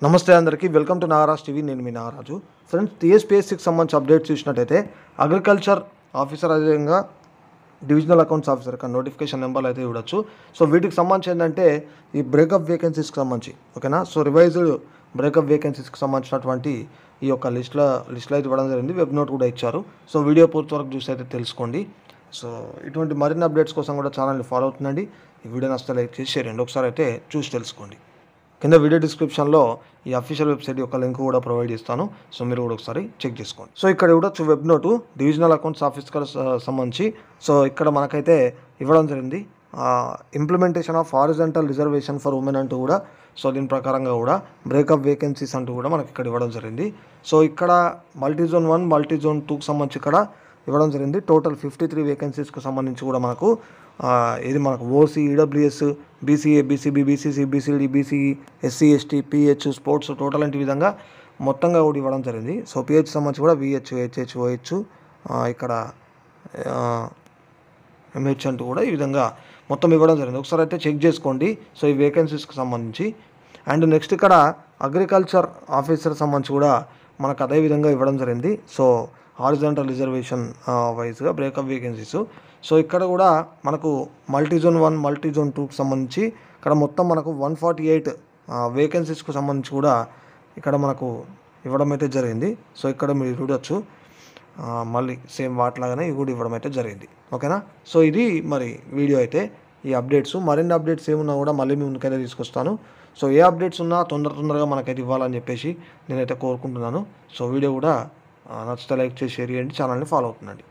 నమస్తే అందరికీ welcome to Nagaraj TV. నేను మీ నాగరాజు. ఫ్రెండ్స్, టీఎస్పీఎస్సీకి సంబంధించి అప్డేట్స్ చూసినట్టయితే అగ్రికల్చర్ ఆఫీసర్ అదేవిధంగా డివిజనల్ అకౌంట్స్ ఆఫీసర్ ఇక్కడ నోటిఫికేషన్ నెంబర్లు అయితే చూడొచ్చు. సో వీటికి సంబంధించి ఏంటంటే ఈ బ్రేకప్ వేకెన్సీస్కి సంబంధించి ఓకేనా. సో రివైజ్డ్ బ్రేకప్ వేకెన్సీస్కి సంబంధించినటువంటి ఈ యొక్క లిస్ట్లో అయితే ఇవ్వడం జరిగింది. వెబ్ నోట్ కూడా ఇచ్చారు. సో వీడియో పూర్తి వరకు చూసి అయితే తెలుసుకోండి. సో ఇటువంటి మరిన్ని అప్డేట్స్ కోసం కూడా ఛానల్ని ఫాలో అవుతుందండి. ఈ వీడియో నచ్చితే లైక్ చేసి షేర్ చేయండి. ఒకసారి అయితే చూసి తెలుసుకోండి. కింద వీడియో డిస్క్రిప్షన్లో ఈ అఫీషియల్ వెబ్సైట్ యొక్క లింక్ కూడా ప్రొవైడ్ చేస్తాను. సో మీరు కూడా ఒకసారి చెక్ చేసుకోండి. సో ఇక్కడ కూడా వెబ్ నోటు డివిజనల్ అకౌంట్స్ ఆఫీస్కి సంబంధించి సో ఇక్కడ మనకైతే ఇవ్వడం జరిగింది. Implementation of horizontal reservation for women అంటూ కూడా సో దీని ప్రకారంగా కూడా బ్రేకప్ వేకెన్సీస్ అంటూ కూడా మనకి ఇక్కడ ఇవ్వడం జరిగింది. సో ఇక్కడ మల్టీజోన్ 1 మల్టీజోన్ 2కి సంబంధించి ఇక్కడ ఇవ్వడం జరిగింది. టోటల్ 53 వేకెన్సీస్కి సంబంధించి కూడా మనకు ఇది మనకు OC, EWS, BCA, BCB, BCC, BCD, BCE, SC, ST, PH, sports total అంటే విధంగా మొత్తంగా కూడా ఇవ్వడం జరిగింది. సో పిహెచ్ సంబంధించి కూడా విహెచ్, హెచ్హెచ్, ఓహెచ్, ఇక్కడ ఎంహెచ్ అంటూ కూడా ఈ విధంగా మొత్తం ఇవ్వడం జరిగింది. ఒకసారి అయితే చెక్ చేసుకోండి. సో ఈ వేకెన్సీస్కి సంబంధించి అండ్ నెక్స్ట్ ఇక్కడ అగ్రికల్చర్ ఆఫీసర్ సంబంధించి కూడా మనకు అదే విధంగా ఇవ్వడం జరిగింది. సో హారిజాంటల్ రిజర్వేషన్ వైజ్గా బ్రేకప్ వేకెన్సీస్. సో ఇక్కడ కూడా మనకు మల్టీజోన్ 1 మల్టీజోన్ 2కి సంబంధించి ఇక్కడ మొత్తం మనకు 148 వేకెన్సీస్కి సంబంధించి కూడా ఇక్కడ మనకు ఇవ్వడం అయితే జరిగింది. సో ఇక్కడ మీరు చూడొచ్చు మళ్ళీ సేమ్ వాటిలాగానే ఇవి కూడా ఇవ్వడం అయితే జరిగింది. ఓకేనా. సో ఇది మరి వీడియో అయితే ఈ అప్డేట్స్. మరిన్ని అప్డేట్స్ ఏమున్నా కూడా మళ్ళీ మీ ముందుకైతే తీసుకొస్తాను. సో ఏ అప్డేట్స్ ఉన్నా తొందరగా మనకైతే ఇవ్వాలని చెప్పేసి నేనైతే కోరుకుంటున్నాను. సో వీడియో కూడా నచ్చితే లైక్ చేసి షేర్ చేయండి. ఛానల్ని ఫాలో అవుతుందండి.